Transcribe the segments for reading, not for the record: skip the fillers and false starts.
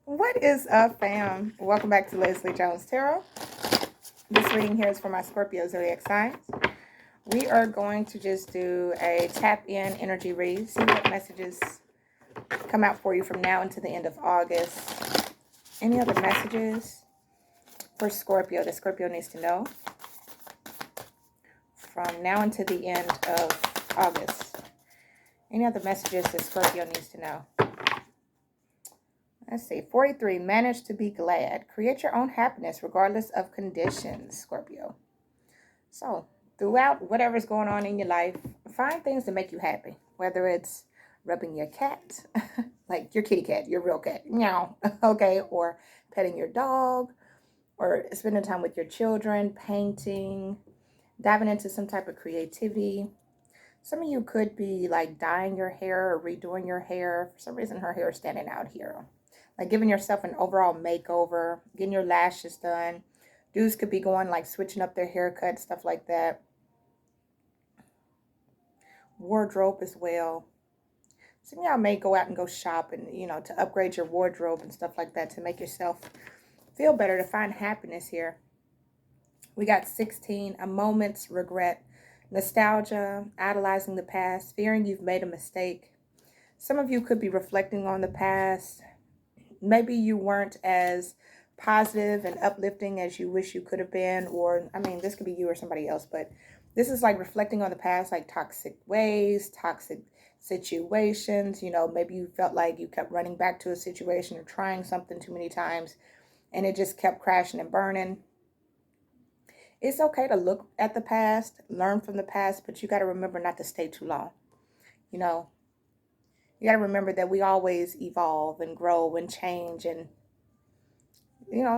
What is up, fam? Welcome back to Lesley Jones Tarot. This reading here is for my Scorpio zodiac signs. We are going to just do a tap-in energy read. See what messages come out for you from now until the end of August. Any other messages for Scorpio that Scorpio needs to know from now until the end of August? Any other messages that Scorpio needs to know? Let's see, 43, manage to be glad. Create your own happiness regardless of conditions, Scorpio. So, throughout whatever's going on in your life, find things to make you happy. Whether it's rubbing your cat, like your kitty cat, your real cat, meow, okay, or petting your dog, or spending time with your children, painting, diving into some type of creativity. Some of you could be like dyeing your hair or redoing your hair. For some reason, her hair is standing out here. Like giving yourself an overall makeover, getting your lashes done. Dudes could be going like switching up their haircut, stuff like that. Wardrobe as well. Some of y'all may go out and go shop and, to upgrade your wardrobe and stuff like that to make yourself feel better, to find happiness here. We got 16, a moment's regret, nostalgia, idolizing the past, fearing you've made a mistake. Some of you could be reflecting on the past. Maybe you weren't as positive and uplifting as you wish you could have been, or, this could be you or somebody else, but this is like reflecting on the past, like toxic ways, toxic situations. Maybe you felt like you kept running back to a situation or trying something too many times, and it just kept crashing and burning. It's okay to look at the past, learn from the past, but you got to remember not to stay too long. You got to remember that we always evolve and grow and change. And,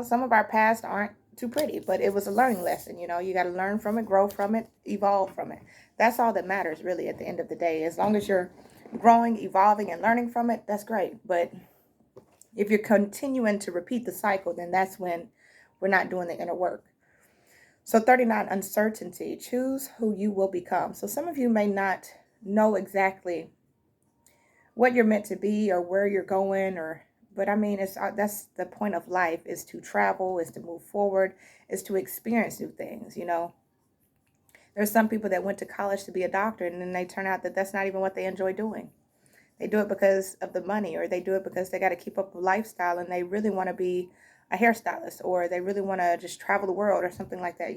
some of our past aren't too pretty, but it was a learning lesson. You got to learn from it, grow from it, evolve from it. That's all that matters, really, at the end of the day. As long as you're growing, evolving, and learning from it, that's great. But if you're continuing to repeat the cycle, then that's when we're not doing the inner work. So 39, uncertainty. Choose who you will become. So some of you may not know exactly what you're meant to be or where you're going, but that's the point of life, is to travel, is to move forward, is to experience new things. There's some people that went to college to be a doctor, and then they turn out that that's not even what they enjoy doing. They do it because of the money, or they do it because they got to keep up a lifestyle and they really want to be a hairstylist, or they really want to just travel the world or something like that.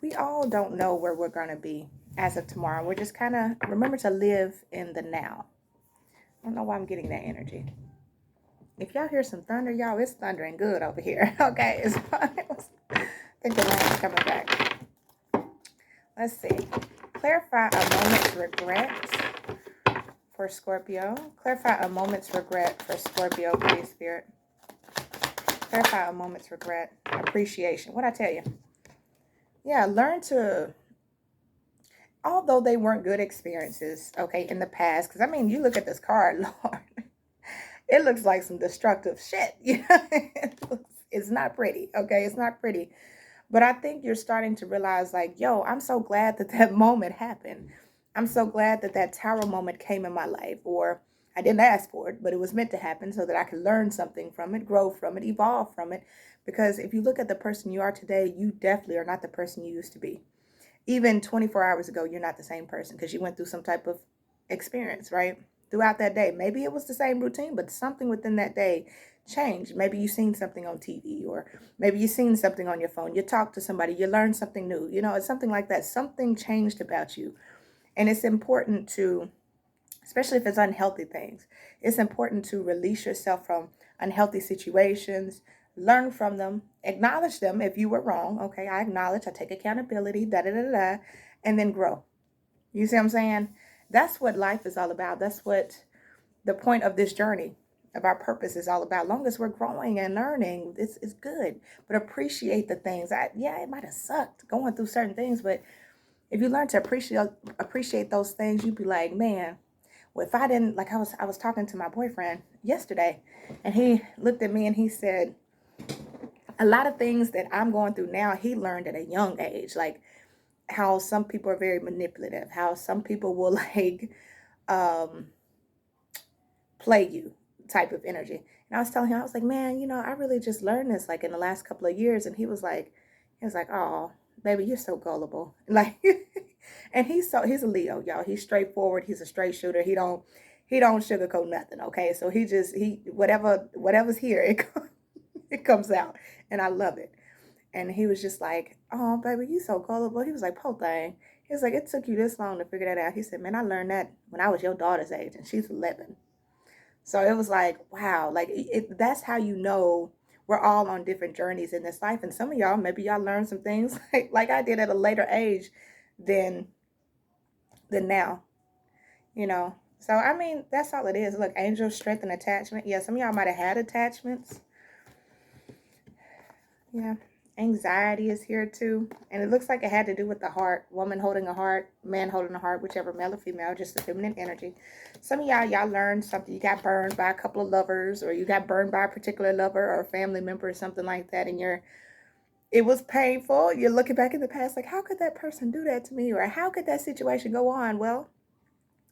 We all don't know where we're going to be as of tomorrow. We're just kind of remember to live in the now. I don't know why I'm getting that energy. If y'all hear some thunder, y'all, it's thundering good over here. Okay, it's fine. I think the rain's coming back. Let's see. Clarify a moment's regret for Scorpio. Clarify a moment's regret for Scorpio, please, Spirit. Clarify a moment's regret. Appreciation. What'd I tell you? Yeah, learn to, although they weren't good experiences, okay, in the past, because, you look at this card, Lord, it looks like some destructive shit. It's not pretty, okay? It's not pretty. But I think you're starting to realize, like, yo, I'm so glad that that moment happened. I'm so glad that that tower moment came in my life, or I didn't ask for it, but it was meant to happen so that I could learn something from it, grow from it, evolve from it. Because if you look at the person you are today, you definitely are not the person you used to be. Even 24 hours ago, you're not the same person because you went through some type of experience, right? Throughout that day. Maybe it was the same routine, but something within that day changed. Maybe you seen something on TV, or maybe you seen something on your phone. You talked to somebody, you learned something new. It's something like that. Something changed about you. And it's important to, especially if it's unhealthy things, it's important to release yourself from unhealthy situations, learn from them, acknowledge them if you were wrong. Okay, I acknowledge, I take accountability, and then grow. You see what I'm saying? That's what life is all about. That's what the point of this journey, of our purpose, is all about. As long as we're growing and learning, it's good. But appreciate the things. It might have sucked going through certain things, but if you learn to appreciate those things, you'd be like, man, well, if I didn't, like, I was talking to my boyfriend yesterday, and he looked at me and he said, a lot of things that I'm going through now, he learned at a young age, like how some people are very manipulative, how some people will like play you type of energy. And I was telling him, I was like, man, you know, I really just learned this like in the last couple of years. And he was like, oh, baby, you're so gullible. Like, and he's a Leo, y'all. He's straightforward. He's a straight shooter. He don't sugarcoat nothing. Okay. So whatever's here, it comes out, and I love it. And he was just like, oh, baby, you so gullible. He was like, po thing. He was like, it took you this long to figure that out. He said, man, I learned that when I was your daughter's age, and she's 11. So it was like, wow, like that's how you know we're all on different journeys in this life. And some of y'all, maybe y'all learned some things like I did at a later age than now, you know. So, I mean, that's all it is. Look, angel, strength, and attachment. Yeah, some of y'all might have had attachments. Yeah. Anxiety is here too. And it looks like it had to do with the heart. Woman holding a heart, man holding a heart, whichever, male or female, just the feminine energy. Some of y'all learned something. You got burned by a couple of lovers, or you got burned by a particular lover or a family member or something like that. And it was painful. You're looking back in the past like, how could that person do that to me? Or how could that situation go on? Well,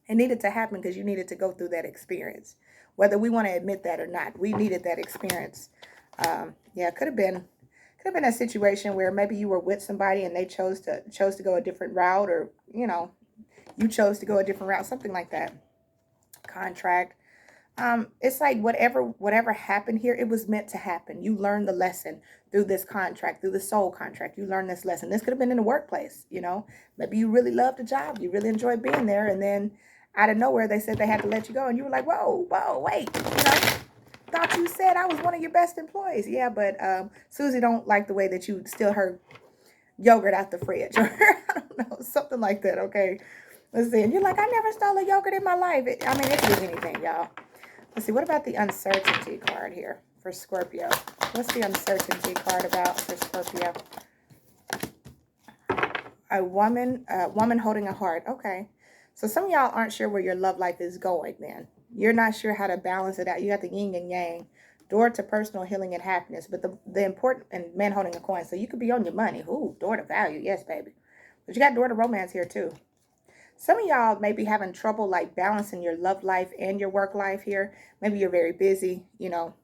it needed to happen because you needed to go through that experience. Whether we want to admit that or not, we needed that experience. Yeah, it could have been a situation where maybe you were with somebody and they chose to go a different route, or, you know, you chose to go a different route, something like that. Contract. It's like whatever happened here, it was meant to happen. You learned the lesson through this contract, through the soul contract. You learned this lesson. This could have been in the workplace, you know. Maybe you really loved the job. You really enjoyed being there. And then out of nowhere, they said they had to let you go. And you were like, whoa, wait, you know. Thought you said I was one of your best employees. Yeah, but Susie don't like the way that you steal her yogurt out the fridge. Or I don't know, something like that, okay? Let's see. And you're like, I never stole a yogurt in my life. It could be anything, y'all. Let's see, what about the uncertainty card here for Scorpio? What's the uncertainty card about for Scorpio? A woman holding a heart. Okay. So some of y'all aren't sure where your love life is going, man. You're not sure how to balance it out. You got the yin and yang. Door to personal healing and happiness. But the important, and man holding a coin. So you could be on your money. Ooh, door to value. Yes, baby. But you got door to romance here too. Some of y'all may be having trouble like balancing your love life and your work life here. Maybe you're very busy, you know,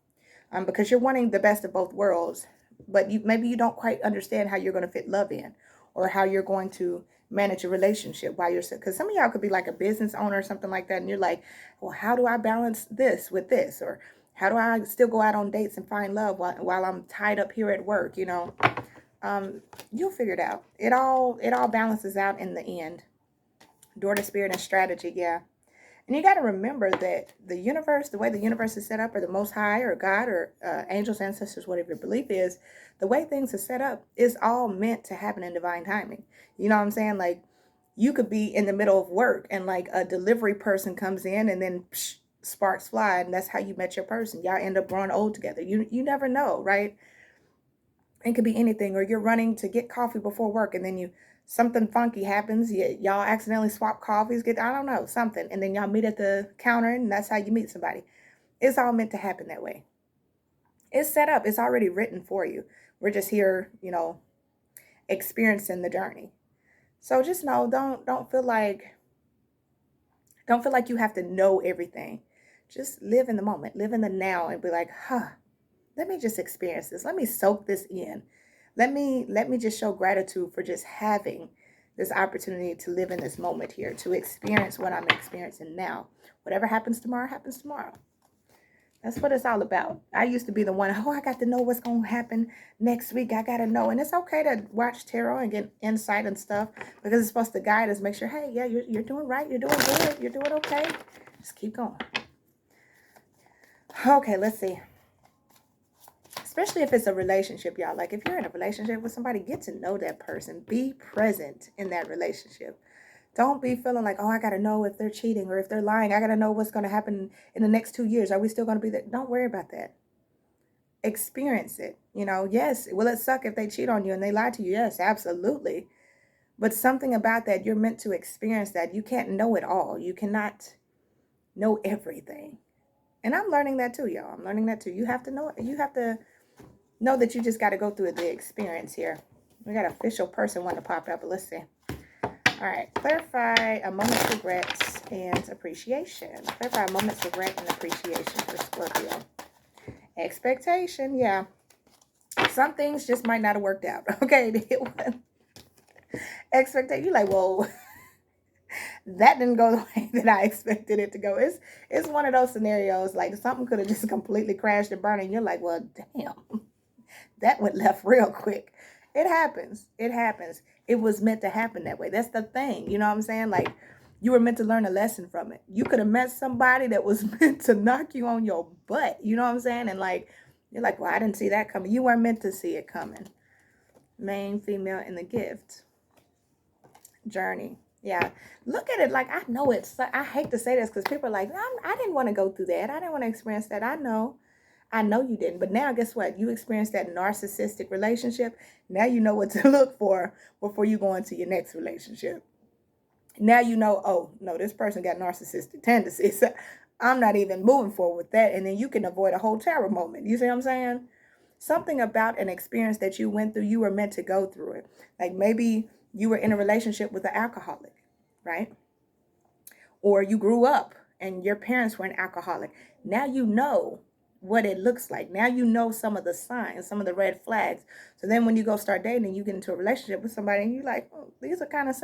because you're wanting the best of both worlds. But maybe you don't quite understand how you're going to fit love in, or how you're going to manage a relationship while you're sick. Because some of y'all could be like a business owner or something like that. And you're like, well, how do I balance this with this? Or how do I still go out on dates and find love while I'm tied up here at work? You know, you'll figure it out. It all balances out in the end. Door to spirit and strategy. Yeah. And you got to remember that the universe, the way the universe is set up, or the Most High, or God, or angels, ancestors, whatever your belief is, the way things are set up is all meant to happen in divine timing. You know what I'm saying? Like, you could be in the middle of work and like a delivery person comes in, and then sparks fly, and that's how you met your person. Y'all end up growing old together. You never know, right? It could be anything. Or you're running to get coffee before work, and then something funky happens. Y'all accidentally swap coffees, I don't know, something. And then y'all meet at the counter, and that's how you meet somebody. It's all meant to happen that way. It's set up. It's already written for you. We're just here, you know, experiencing the journey. So just know, don't feel like you have to know everything. Just live in the moment. Live in the now, and be like, let me just experience this. Let me soak this in. Let me just show gratitude for just having this opportunity to live in this moment here, to experience what I'm experiencing now. Whatever happens tomorrow, happens tomorrow. That's what it's all about. I used to be the one, I got to know what's going to happen next week. I got to know. And it's okay to watch tarot and get insight and stuff, because it's supposed to guide us, make sure, hey, yeah, you're doing right. You're doing good. You're doing okay. Just keep going. Okay, let's see. Especially if it's a relationship, y'all. Like, if you're in a relationship with somebody, get to know that person. Be present in that relationship. Don't be feeling like, I got to know if they're cheating or if they're lying. I got to know what's going to happen in the next 2 years. Are we still going to be there? Don't worry about that. Experience it. You know, yes, will it suck if they cheat on you and they lie to you? Yes, absolutely. But something about that, you're meant to experience that. You can't know it all. You cannot know everything. And I'm learning that too, y'all. I'm learning that too. You have to know it. You have to know that you just got to go through the experience here. We got an official person want to pop up, but let's see. All right, clarify a moment's regrets and appreciation. Clarify a moment's regret and appreciation for Scorpio. Expectation, yeah. Some things just might not have worked out, okay? Expectation, you're like, whoa, that didn't go the way that I expected it to go. It's one of those scenarios, like something could have just completely crashed and burned, and you're like, well, damn, that went left real quick. It happens. It happens. It was meant to happen that way. That's the thing. You know what I'm saying? Like, you were meant to learn a lesson from it. You could have met somebody that was meant to knock you on your butt. You know what I'm saying? And like, you're like, well, I didn't see that coming. You weren't meant to see it coming. Main, female, in the gift. Journey. Yeah. Look at it like, I know it's, I hate to say this because people are like, I didn't want to go through that. I didn't want to experience that. I know you didn't. But now, guess what? You experienced that narcissistic relationship. Now you know what to look for before you go into your next relationship. Now you know, oh, no, this person got narcissistic tendencies. So I'm not even moving forward with that. And then you can avoid a whole terror moment. You see what I'm saying? Something about an experience that you went through, you were meant to go through it. Like maybe you were in a relationship with an alcoholic, right? Or you grew up and your parents were an alcoholic. Now you know what it looks like. Now you know some of the signs, some of the red flags. So then when you go start dating, you get into a relationship with somebody and you're like, oh, these are kind of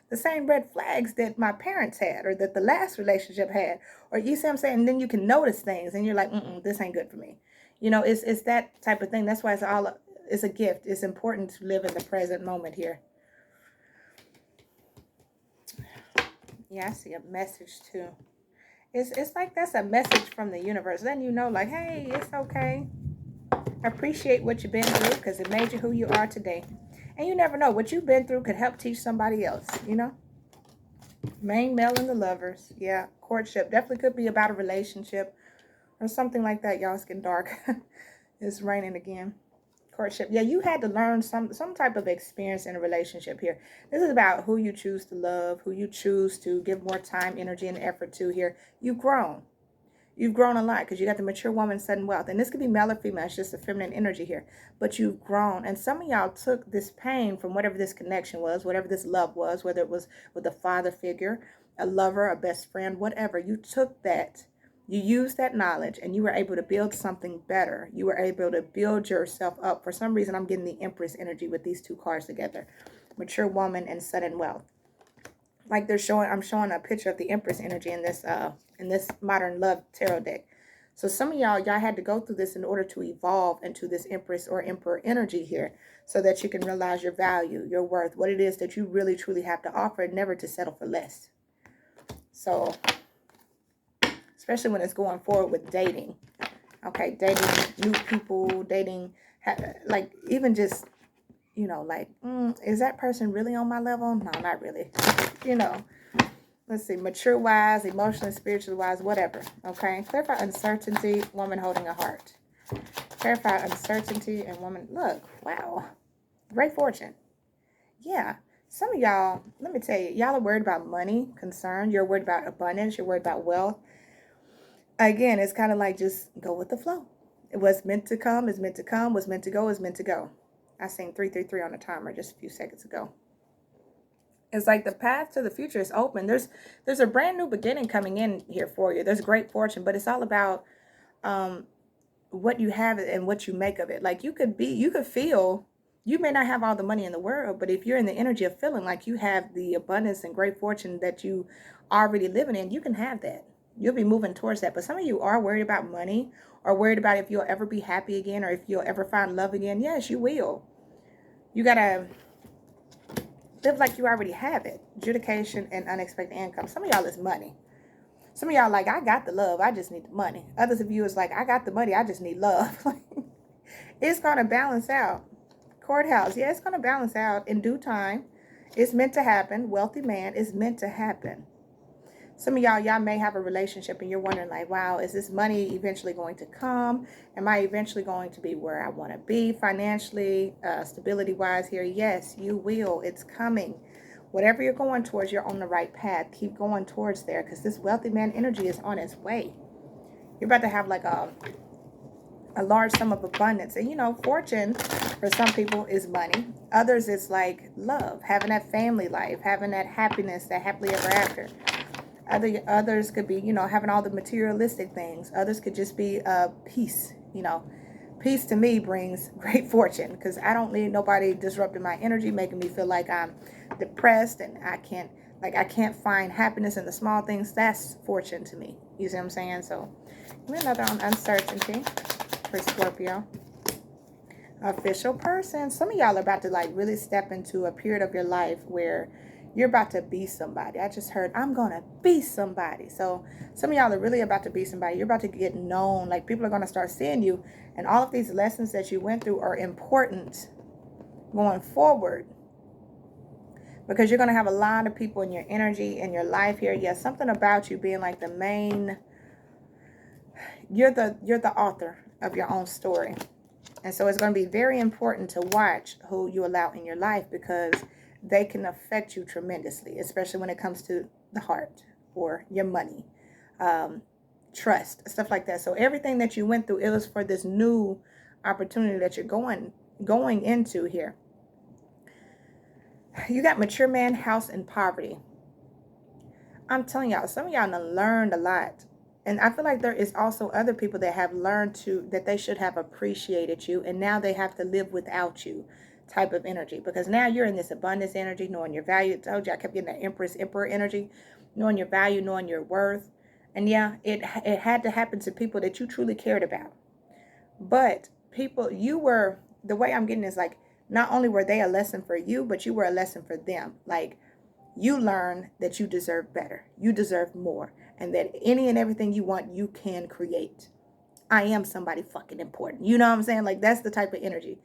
the same red flags that my parents had or that the last relationship had. Or you see what I'm saying? And then you can notice things and you're like, this ain't good for me. You know, it's that type of thing. That's why it's a gift. It's important to live in the present moment here. Yeah, I see a message too. It's like that's a message from the universe. Then you know, like, hey, it's okay. Appreciate what you've been through because it made you who you are today. And you never know. What you've been through could help teach somebody else, you know? Main, male, and the lovers. Yeah, courtship. Definitely could be about a relationship or something like that. Y'all, it's getting dark. It's raining again. Courtship. Yeah, you had to learn some type of experience in a relationship here. This is about who you choose to love, who you choose to give more time, energy, and effort to here. You've grown. You've grown a lot because you got the mature woman, sudden wealth. And this could be male or female. It's just a feminine energy here. But you've grown. And some of y'all took this pain from whatever this connection was, whatever this love was, whether it was with a father figure, a lover, a best friend, whatever. You took that. You used that knowledge and you were able to build something better. You were able to build yourself up. For some reason, I'm getting the Empress energy with these two cards together. Mature woman and sudden wealth. Like I'm showing a picture of the Empress energy in this modern love tarot deck. So some of y'all had to go through this in order to evolve into this Empress or Emperor energy here so that you can realize your value, your worth, what it is that you really truly have to offer and never to settle for less. So especially when it's going forward with dating. Okay, dating new people, dating, like even just, you know, like, is that person really on my level? No, not really. You know, let's see, mature wise, emotionally, spiritually wise, whatever. Okay, clarify uncertainty, woman holding a heart. Clarify uncertainty and woman, look, wow, great fortune. Yeah, some of y'all, let me tell you, y'all are worried about money, concern. You're worried about abundance. You're worried about wealth. Again, it's kind of like just go with the flow. It was meant to come, is meant to come, was meant to go, is meant to go. I seen 333 on the timer just a few seconds ago. It's like the path to the future is open. There's a brand new beginning coming in here for you. There's great fortune, but it's all about what you have and what you make of it. Like you could feel, you may not have all the money in the world, but if you're in the energy of feeling like you have the abundance and great fortune that you already living in, you can have that. You'll be moving towards that. But some of you are worried about money or worried about if you'll ever be happy again or if you'll ever find love again. Yes, you will. You got to live like you already have it. Adjudication and unexpected income. Some of y'all is money. Some of y'all like, I got the love. I just need the money. Others of you is like, I got the money. I just need love. It's going to balance out. Courthouse. Yeah, it's going to balance out in due time. It's meant to happen. Wealthy man is meant to happen. Some of y'all may have a relationship and you're wondering like, wow, is this money eventually going to come? Am I eventually going to be where I want to be financially, stability-wise here? Yes, you will. It's coming. Whatever you're going towards, you're on the right path. Keep going towards there because this wealthy man energy is on its way. You're about to have like a a large sum of abundance. And, you know, fortune for some people is money. Others, it's like love, having that family life, having that happiness, that happily ever after. Others could be, you know, having all the materialistic things. Others could just be peace, you know. Peace to me brings great fortune, because I don't need nobody disrupting my energy, making me feel like I'm depressed and I can't find happiness in the small things. That's fortune to me. You see what I'm saying? So, give me another on uncertainty for Scorpio. Official person. Some of y'all are about to like really step into a period of your life where you're about to be somebody. I just heard, I'm going to be somebody. So some of y'all are really about to be somebody. You're about to get known. Like, people are going to start seeing you. And all of these lessons that you went through are important going forward, because you're going to have a lot of people in your energy, in your life here. Yeah, something about you being like the main, you're the author of your own story. And so it's going to be very important to watch who you allow in your life, because they can affect you tremendously, especially when it comes to the heart or your money, trust, stuff like that. So everything that you went through, it was for this new opportunity that you're going into here. You got mature man, house, and poverty. I'm telling y'all, some of y'all done learned a lot. And I feel like there is also other people that have learned that they should have appreciated you, and now they have to live without you type of energy, because now you're in this abundance energy, knowing your value. I told you I kept getting that emperor energy, knowing your value, knowing your worth. And yeah, it had to happen to people that you truly cared about. But people, the way I'm getting is like, not only were they a lesson for you, but you were a lesson for them. Like, you learn that you deserve better, you deserve more, and that any and everything you want, you can create. I am somebody fucking important. You know what I'm saying? Like, that's the type of energy.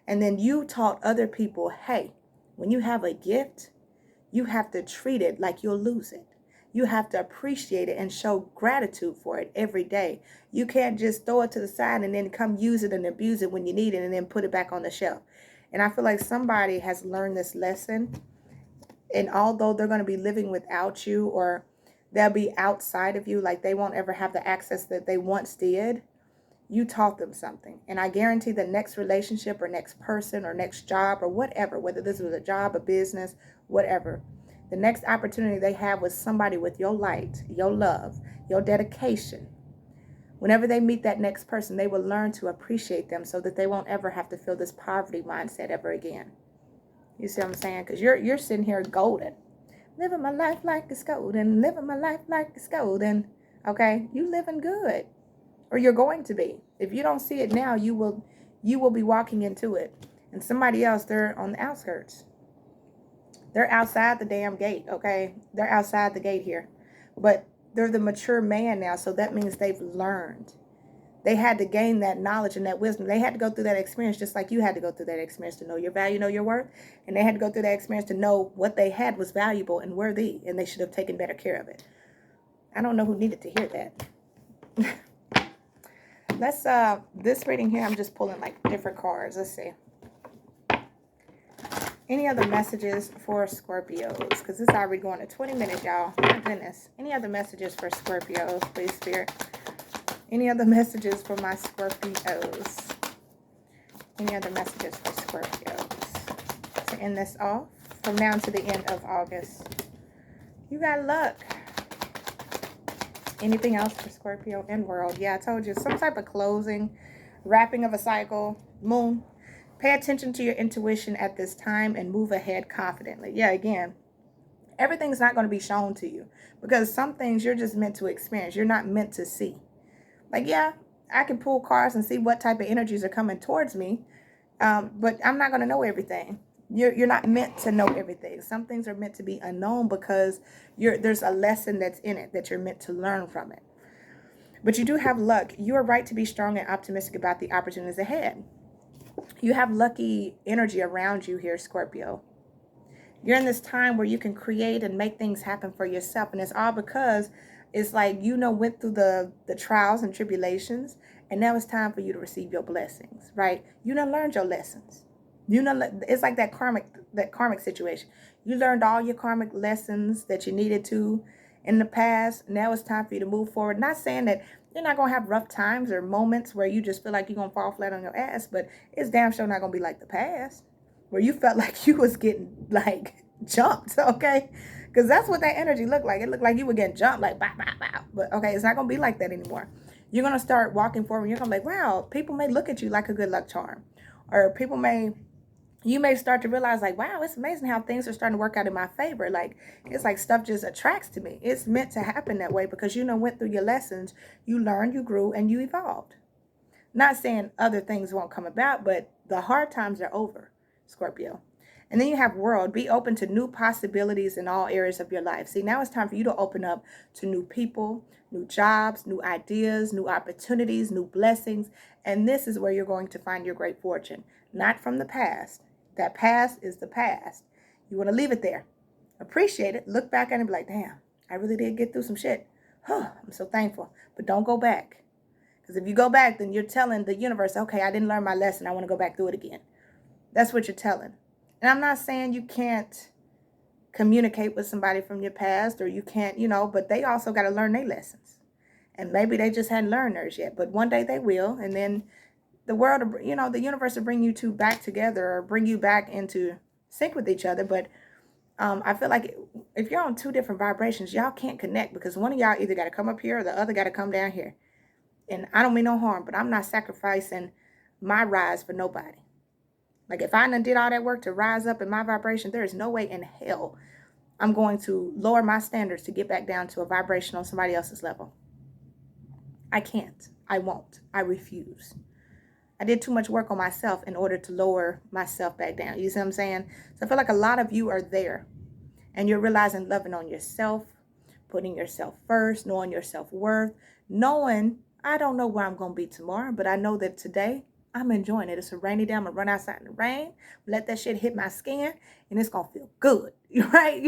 And then you taught other people, hey, when you have a gift, you have to treat it like you'll lose it. You have to appreciate it and show gratitude for it every day. You can't just throw it to the side and then come use it and abuse it when you need it and then put it back on the shelf. And I feel like somebody has learned this lesson. And although they're going to be living without you, or they'll be outside of you, like they won't ever have the access that they once did, you taught them something. And I guarantee the next relationship or next person or next job or whatever, whether this was a job, a business, whatever, the next opportunity they have with somebody with your light, your love, your dedication, whenever they meet that next person, they will learn to appreciate them, so that they won't ever have to feel this poverty mindset ever again. You see what I'm saying? Because you're sitting here golden. Living my life like it's golden. Living my life like it's golden. Okay? You living good. Or you're going to be. If you don't see it now, you will be walking into it. And somebody else, they're on the outskirts. They're outside the damn gate, okay? They're outside the gate here. But they're the mature man now, so that means they've learned. They had to gain that knowledge and that wisdom. They had to go through that experience just like you had to go through that experience to know your value, know your worth. And they had to go through that experience to know what they had was valuable and worthy, and they should have taken better care of it. I don't know who needed to hear that. Let's, this reading here, I'm just pulling like different cards. Let's see. Any other messages for Scorpios? Because this is already going to 20 minutes, y'all. My goodness. Any other messages for Scorpios, please, Spirit? Any other messages for my Scorpios? Any other messages for Scorpios? To end this off, from now to the end of August. You got luck. Anything else for Scorpio and world? Yeah, I told you. Some type of closing, wrapping of a cycle. Moon. Pay attention to your intuition at this time and move ahead confidently. Yeah, again, everything's not going to be shown to you, because some things you're just meant to experience. You're not meant to see. Like, yeah, I can pull cards and see what type of energies are coming towards me, but I'm not going to know everything. You're not meant to know everything. Some things are meant to be unknown, because there's a lesson that's in it that you're meant to learn from it. But you do have luck. You are right to be strong and optimistic about the opportunities ahead. You have lucky energy around you here, Scorpio. You're in this time where you can create and make things happen for yourself. And it's all because it's like, went through the trials and tribulations. And now it's time for you to receive your blessings, right? You done learned your lessons. It's like that karmic situation. You learned all your karmic lessons that you needed to. in the past. Now it's time for you to move forward. Not saying that you're not going to have rough times or moments where you just feel like you're going to fall flat on your ass, but it's damn sure not going to be like the past where you felt like you was getting like jumped, okay? Because that's what that energy looked like. It looked like you were getting jumped, like, bow, bow, bow. But, okay, it's not going to be like that anymore. You're going to start walking forward. You're going to be like, wow, people may look at you like a good luck charm. Or you may start to realize, like, wow, it's amazing how things are starting to work out in my favor. Like, it's like stuff just attracts to me. It's meant to happen that way because you went through your lessons. You learned, you grew, and you evolved. Not saying other things won't come about, but the hard times are over, Scorpio. And then you have world. Be open to new possibilities in all areas of your life. See, now it's time for you to open up to new people, new jobs, new ideas, new opportunities, new blessings. And this is where you're going to find your great fortune. Not from the past. That past is the past. You want to leave it there. Appreciate it. Look back at it and be like, damn, I really did get through some shit. I'm so thankful. But don't go back. Because if you go back, then you're telling the universe, okay, I didn't learn my lesson. I want to go back through it again. That's what you're telling. And I'm not saying you can't communicate with somebody from your past or you can't, but they also got to learn their lessons. And maybe they just hadn't learned theirs yet. But one day they will. And then the world, the universe will bring you two back together or bring you back into sync with each other. But I feel like if you're on two different vibrations, y'all can't connect because one of y'all either got to come up here or the other got to come down here. And I don't mean no harm, but I'm not sacrificing my rise for nobody. Like if I done did all that work to rise up in my vibration, there is no way in hell I'm going to lower my standards to get back down to a vibration on somebody else's level. I can't. I won't. I refuse. I did too much work on myself in order to lower myself back down. You see what I'm saying? So I feel like a lot of you are there and you're realizing loving on yourself, putting yourself first, knowing your self-worth, knowing I don't know where I'm going to be tomorrow, but I know that today I'm enjoying it. It's a rainy day. I'm going to run outside in the rain, let that shit hit my skin, and it's going to feel good, right?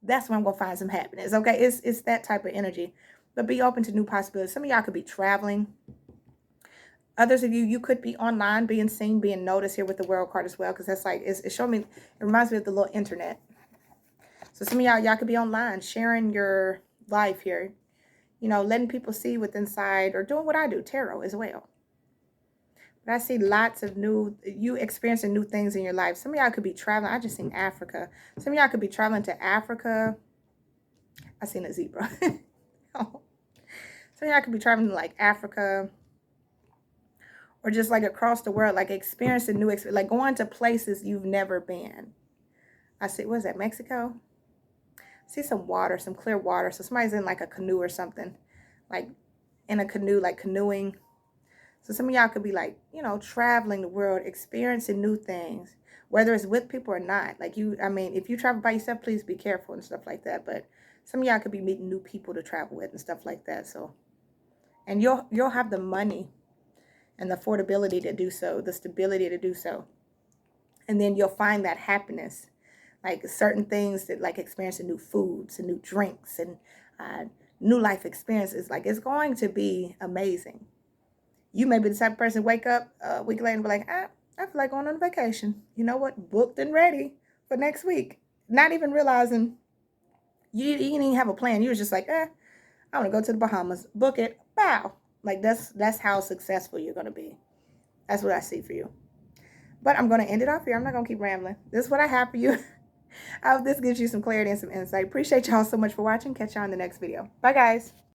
That's when I'm going to find some happiness, okay? It's that type of energy. But be open to new possibilities. Some of y'all could be traveling. Others of you could be online, being seen, being noticed here with the World card as well, because that's like, it's showing me, it reminds me of the little internet. So some of y'all could be online, sharing your life here, letting people see what's inside, or doing what I do, tarot as well. But I see lots of you experiencing new things in your life. Some of y'all could be traveling. I just seen Africa. Some of y'all could be traveling to Africa. I seen a zebra. Some of y'all could be traveling to like Africa or just like across the world, like experiencing new experience, like going to places you've never been. I see, what is that, Mexico? I see some water, some clear water. So somebody's in like a canoe or something, like in a canoe, like canoeing. So some of y'all could be like, traveling the world, experiencing new things, whether it's with people or not. Like if you travel by yourself, please be careful and stuff like that. But some of y'all could be meeting new people to travel with and stuff like that. So, and you'll have the money and the affordability to do so, the stability to do so. And then you'll find that happiness, like certain things that like experiencing new foods and new drinks and new life experiences. Like it's going to be amazing. You may be the type of person wake up a week later and be like, I feel like going on vacation. You know what? Booked and ready for next week. Not even realizing you didn't even have a plan. You was just like, I want to go to the Bahamas. Book it. Bow. Like that's how successful you're going to be. That's what I see for you. But I'm going to end it off here. I'm not going to keep rambling. This is what I have for you. I hope this gives you some clarity and some insight. Appreciate y'all so much for watching. Catch y'all in the next video. Bye, guys.